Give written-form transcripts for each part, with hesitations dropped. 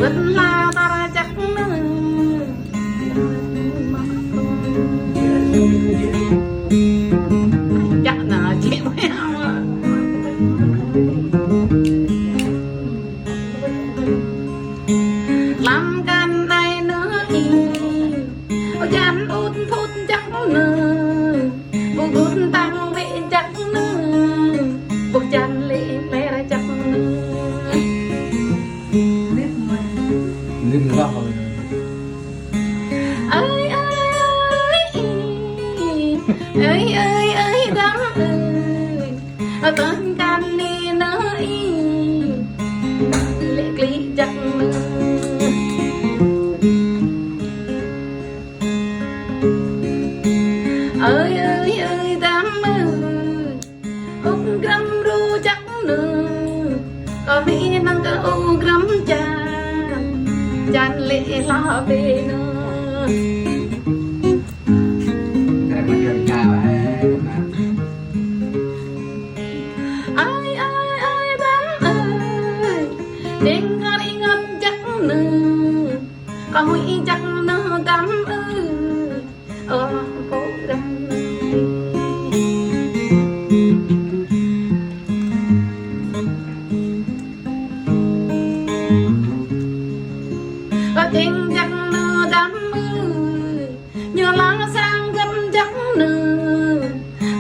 vượt la ta chắc chắc là chị mới làm can này nữa thì chán út phút chắc nữa buộc út tăng bị chắc nữa buộc chăn lệ lẽ ra chắc nữa linh vào rồi ơi ơi ơi ơi đám ơi tên can đi nơi lệ klý chắc nữa ơi ơi ơi đám ung gram ru chắc nữa có mỹ năng cơ ung gram chan lệ la về nữa cái mà đường chào ai ai ai đám ơi đêm ngari ngâm chắc nữa có mỹ chắc nữa đám ơi phố đám có tiếng chắc nửa đám như lá sang gấm chắc nửa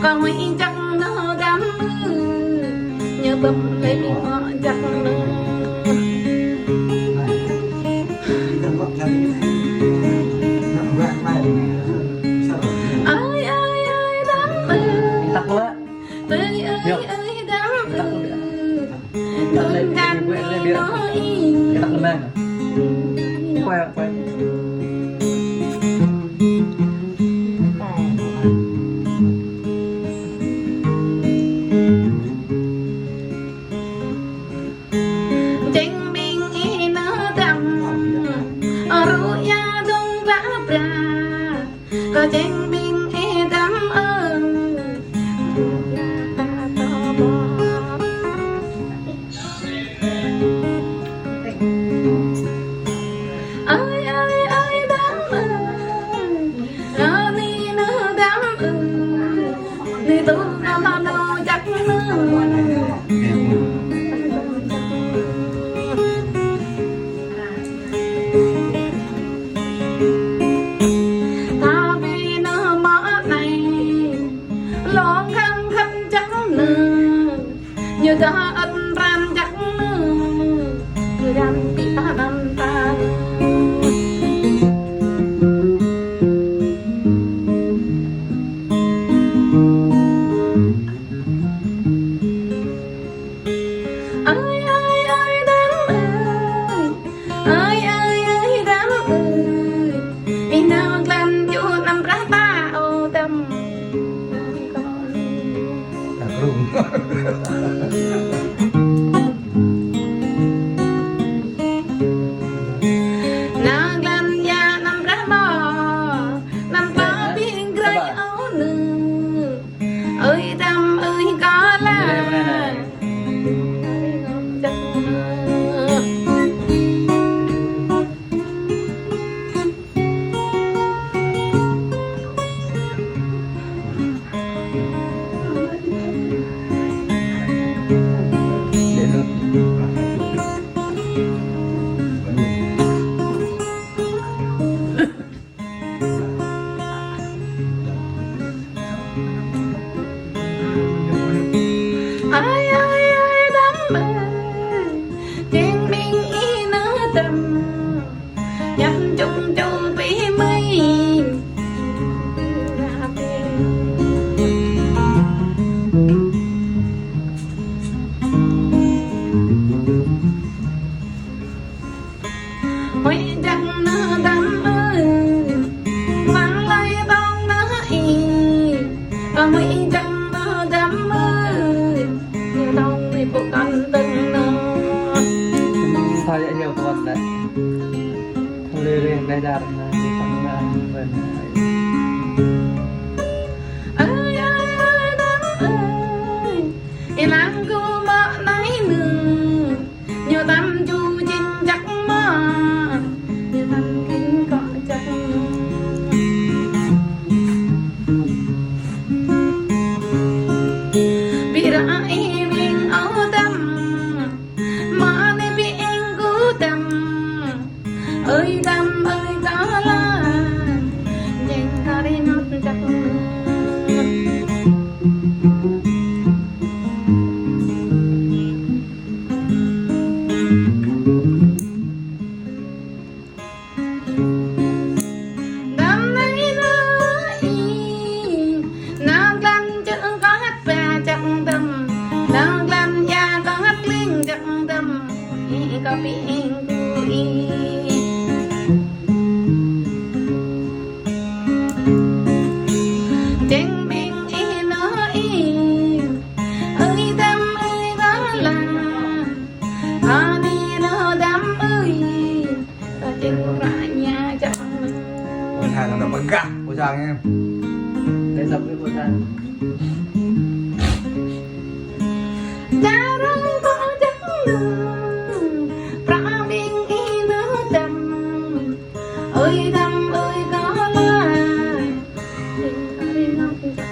có mỹ chắc nửa đám như bấm lấy họ chắc nửa ơi ơi ơi đám tắc quá ơi ơi ơi đám tôi đang nói tắc lên quay quay chính mình ý nó đầm ru ya đông vã bra có chính mình ý đắm ơn ta to bò ơi ơi ơi đám ơi đi nữa đám đi tu nó chắc nữa ta vì nó mở này lo khăn khăn chắc nữa như ta ân ran chắc nữa như đàn bị ta đàn ta ơi ơi ơi đám ơi ơi ơi đám vì nào làm vô nằm ra ta ô tâm tắc rung nào làm nhà nằm ra bò nằm bò biên gray áo nương ơi tâm ơi có là để luôn ai ai ai đắm trên mình ý nó tầm nhắm chung chung với mây ra huy chắc nó đắm vang lấy bóng nó y và huy chắc nó đắm như đông thì bộ con từng nó thôi vậy nhiều tuần đấy thôi lên đây ra đi thằng bên ơi ơi ơi đám ơi em ăn cô mơ nấy nương như tâm chu chinh chắc mơ có biển vui trên biển y nó y ơi đam ơi đó là à đi nó đam ơi ta trên ra nhà chẳng Ôi thằng nó bật gạ của chàng em. Để dập cái con ra. jarang có chẳng đường pra biển y nó đam ơi đam ơi có là ơi nó chẳng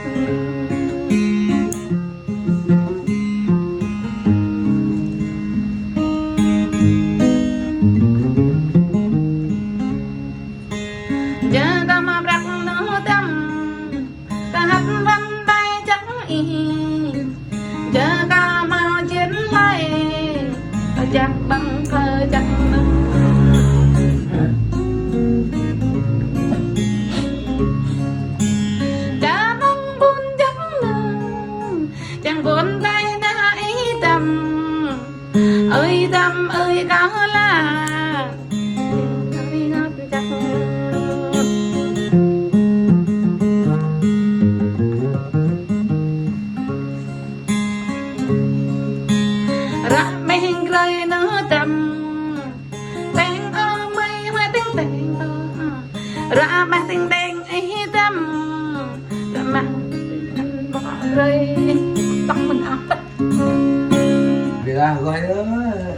giờ ta mà đặt nó tâm ta hát văn tay chẳng y giờ ta mà chiến lại ta chắc bằng thơ chẳng cha mong buồn chẳng buồn tay đã ý tâm ơi có là ơi nó chắc ra mình cười nó trầm tên ơ mây hoa tiếng tên ra mang tiếng đen ấy tâm ra mang bỏ rơi tóc mình áo Vì là gọi nữa